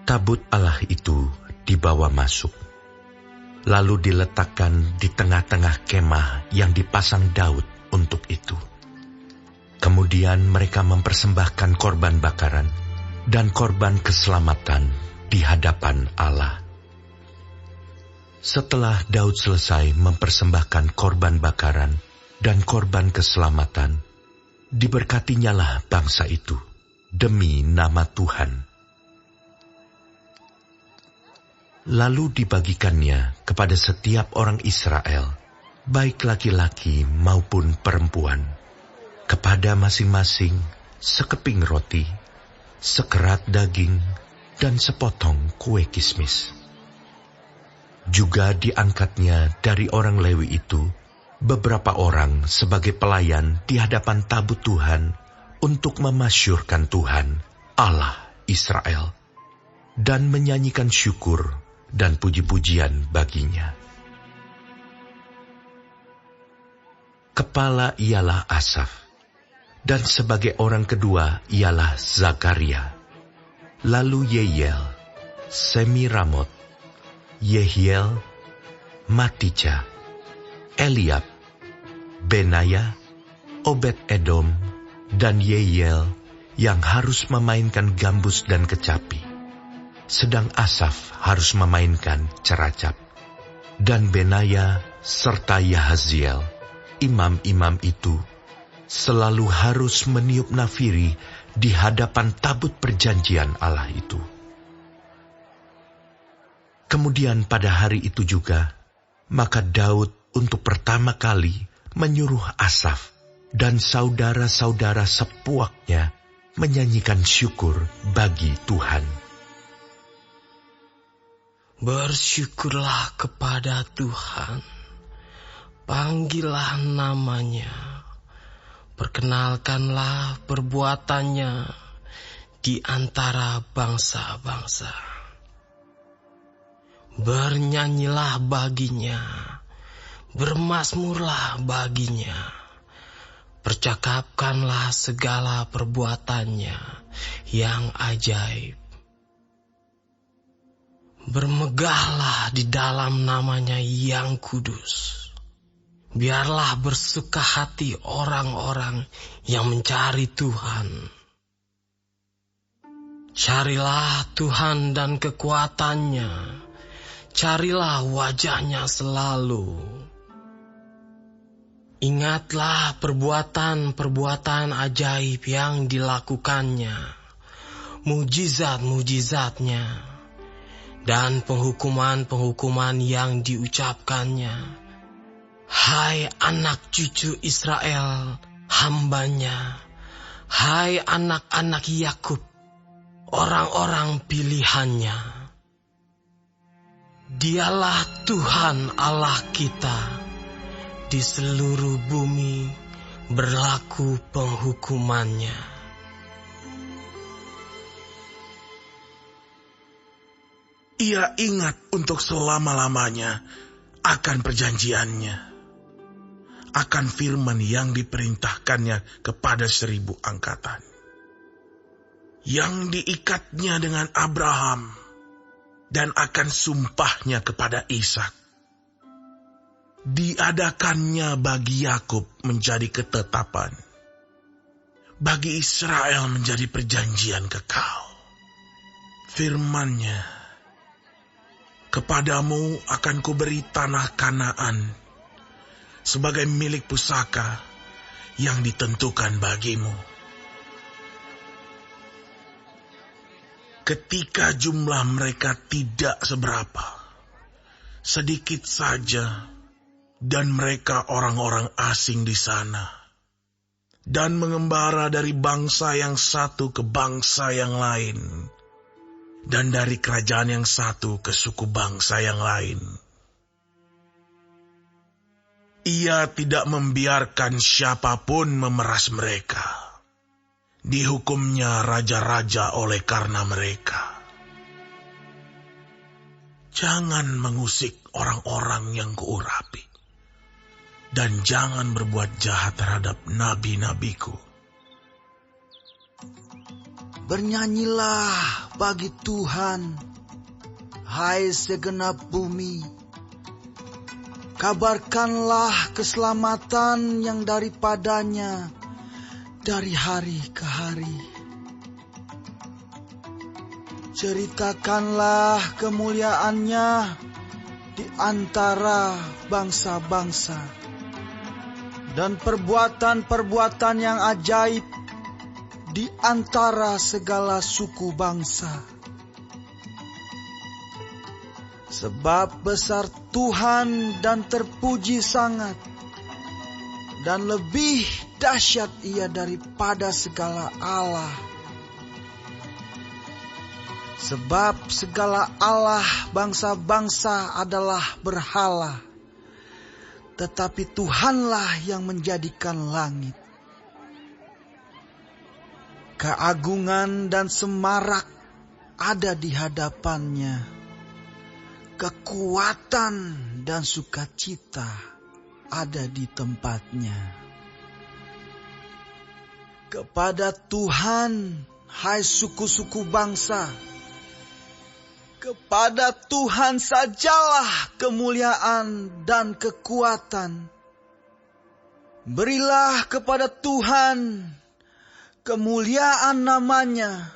Tabut Allah itu dibawa masuk, lalu diletakkan di tengah-tengah kemah yang dipasang Daud untuk itu. Kemudian mereka mempersembahkan korban bakaran dan korban keselamatan di hadapan Allah. Setelah Daud selesai mempersembahkan korban bakaran dan korban keselamatan, diberkatinyalah bangsa itu demi nama Tuhan. Lalu dibagikannya kepada setiap orang Israel, baik laki-laki maupun perempuan, kepada masing-masing sekeping roti, sekerat daging, dan sepotong kue kismis. Juga diangkatnya dari orang Lewi itu beberapa orang sebagai pelayan di hadapan tabut Tuhan untuk memasyurkan Tuhan, Allah Israel, dan menyanyikan syukur dan puji-pujian baginya. Kepala ialah Asaf, dan sebagai orang kedua ialah Zakaria, lalu Yeiel, Semiramot, Yehiel, Matija, Eliab, Benaya, Obed-Edom, dan Yeiel yang harus memainkan gambus dan kecapi, sedang Asaf harus memainkan ceracap. Dan Benaya serta Yahaziel, imam-imam itu, selalu harus meniup nafiri di hadapan tabut perjanjian Allah itu. Kemudian pada hari itu juga, maka Daud untuk pertama kali menyuruh Asaf dan saudara-saudara sepuaknya menyanyikan syukur bagi Tuhan. Bersyukurlah kepada Tuhan, panggillah namanya, perkenalkanlah perbuatannya di antara bangsa-bangsa. Bernyanyilah baginya, bermazmurlah baginya, percakapkanlah segala perbuatannya yang ajaib. Bermegahlah di dalam namanya yang kudus. Biarlah bersuka hati orang-orang yang mencari Tuhan. Carilah Tuhan dan kekuatannya. Carilah wajahnya selalu. Ingatlah perbuatan-perbuatan ajaib yang dilakukannya, mujizat-mujizatnya, dan penghukuman-penghukuman yang diucapkannya. Hai anak cucu Israel, hambanya. Hai anak-anak Yakub, orang-orang pilihannya. Dialah Tuhan Allah kita. Di seluruh bumi berlaku penghukumannya. Ia ingat untuk selama-lamanya akan perjanjiannya, akan firman yang diperintahkannya kepada 1000 angkatan, yang diikatnya dengan Abraham, dan akan sumpahnya kepada Ishak. Diadakannya bagi Yakub menjadi ketetapan, bagi Israel menjadi perjanjian kekal. Firman-Nya, kepadamu akan kuberi tanah Kanaan sebagai milik pusaka yang ditentukan bagimu. Ketika jumlah mereka tidak seberapa, sedikit saja, dan mereka orang-orang asing di sana, dan mengembara dari bangsa yang satu ke bangsa yang lain, dan dari kerajaan yang satu ke suku bangsa yang lain. Ia tidak membiarkan siapapun memeras mereka. Dihukumnya raja-raja oleh karena mereka. Jangan mengusik orang-orang yang kuurapi, dan jangan berbuat jahat terhadap nabi-nabiku. Bernyanyilah bagi Tuhan, hai segenap bumi. Kabarkanlah keselamatan yang daripadanya dari hari ke hari. Ceritakanlah kemuliaannya di antara bangsa-bangsa, dan perbuatan-perbuatan yang ajaib di antara segala suku bangsa. Sebab besar Tuhan dan terpuji sangat, dan lebih dahsyat Ia daripada segala Allah. Sebab segala Allah bangsa-bangsa adalah berhala, tetapi Tuhanlah yang menjadikan langit. Keagungan dan semarak ada di hadapannya, kekuatan dan sukacita ada di tempatnya. Kepada Tuhan, hai suku-suku bangsa, kepada Tuhan sajalah kemuliaan dan kekuatan. Berilah kepada Tuhan kemuliaan namanya.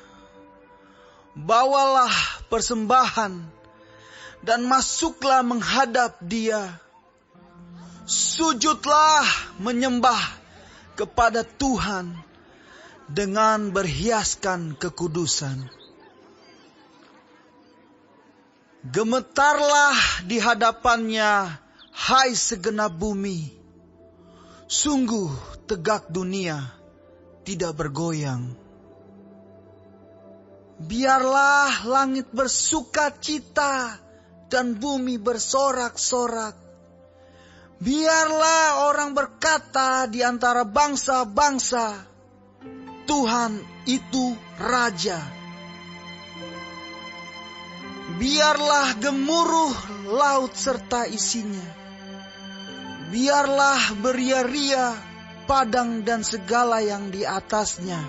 Bawalah persembahan dan masuklah menghadap Dia. Sujudlah menyembah kepada Tuhan dengan berhiaskan kekudusan. Gemetarlah di hadapannya, hai segenap bumi. Sungguh tegak dunia, tidak bergoyang. Biarlah langit bersuka cita dan bumi bersorak-sorak. Biarlah orang berkata di antara bangsa-bangsa, Tuhan itu Raja. Biarlah gemuruh laut serta isinya. Biarlah beria-ria padang dan segala yang di atasnya.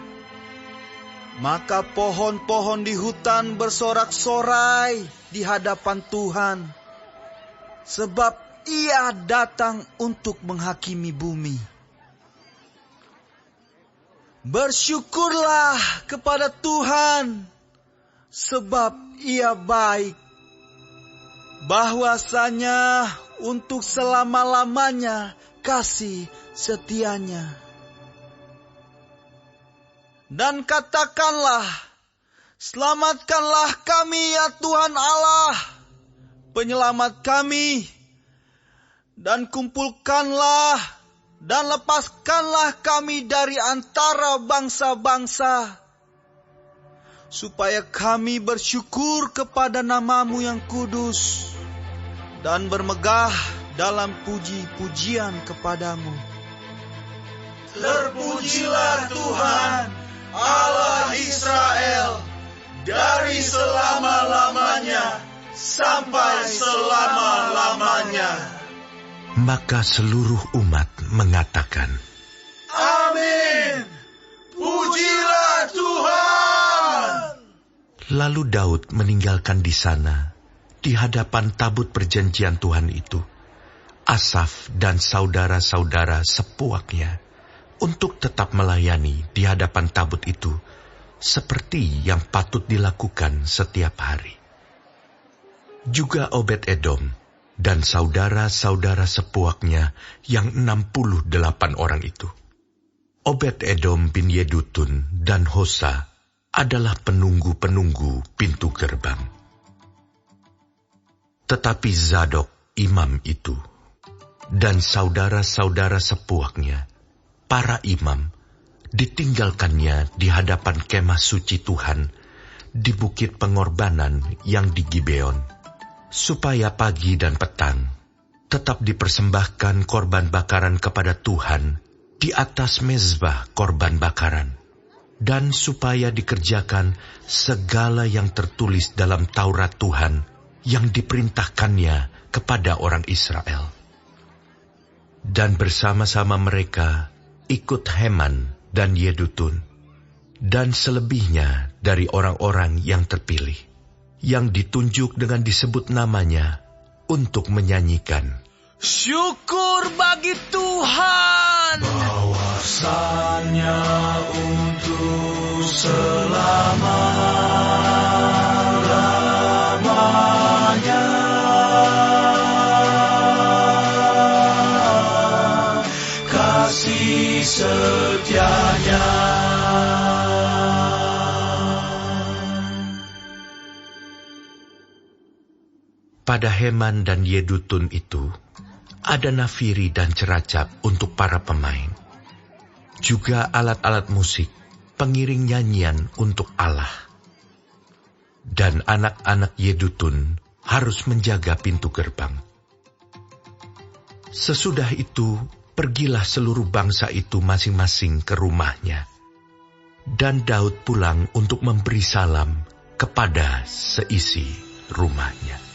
Maka pohon-pohon di hutan bersorak-sorai di hadapan Tuhan, sebab Ia datang untuk menghakimi bumi. Bersyukurlah kepada Tuhan, sebab Ia baik. Bahwasanya untuk selama-lamanya kasih setianya. Dan katakanlah, selamatkanlah kami ya Tuhan Allah, penyelamat kami, dan kumpulkanlah dan lepaskanlah kami dari antara bangsa-bangsa, supaya kami bersyukur kepada nama-Mu yang kudus, dan bermegah dalam puji-pujian kepadamu. Terpujilah Tuhan, Allah Israel, dari selama-lamanya sampai selama-lamanya. Maka seluruh umat mengatakan, Amin. Pujilah Tuhan. Lalu Daud meninggalkan di sana, di hadapan tabut perjanjian Tuhan itu, Asaf dan saudara-saudara sepuaknya, untuk tetap melayani di hadapan tabut itu, seperti yang patut dilakukan setiap hari. Juga Obed-Edom dan saudara-saudara sepuaknya yang 68 orang itu. Obed-Edom bin Yedutun dan Hosa adalah penunggu-penunggu pintu gerbang. Tetapi Zadok imam itu dan saudara-saudara sepuaknya, para imam, ditinggalkannya di hadapan kemah suci Tuhan di bukit pengorbanan yang di Gibeon, supaya pagi dan petang tetap dipersembahkan korban bakaran kepada Tuhan di atas mezbah korban bakaran, dan supaya dikerjakan segala yang tertulis dalam Taurat Tuhan yang diperintahkannya kepada orang Israel. Dan bersama-sama mereka ikut Heman dan Yedutun, dan selebihnya dari orang-orang yang terpilih, yang ditunjuk dengan disebut namanya untuk menyanyikan, syukur bagi Tuhan, bahwasanya untuk selama-lamanya kasih setianya. Pada Heman dan Yedutun itu, ada nafiri dan ceracap untuk para pemain. Juga alat-alat musik, pengiring nyanyian untuk Allah. Dan anak-anak Yedutun harus menjaga pintu gerbang. Sesudah itu, pergilah seluruh bangsa itu masing-masing ke rumahnya. Dan Daud pulang untuk memberi salam kepada seisi rumahnya.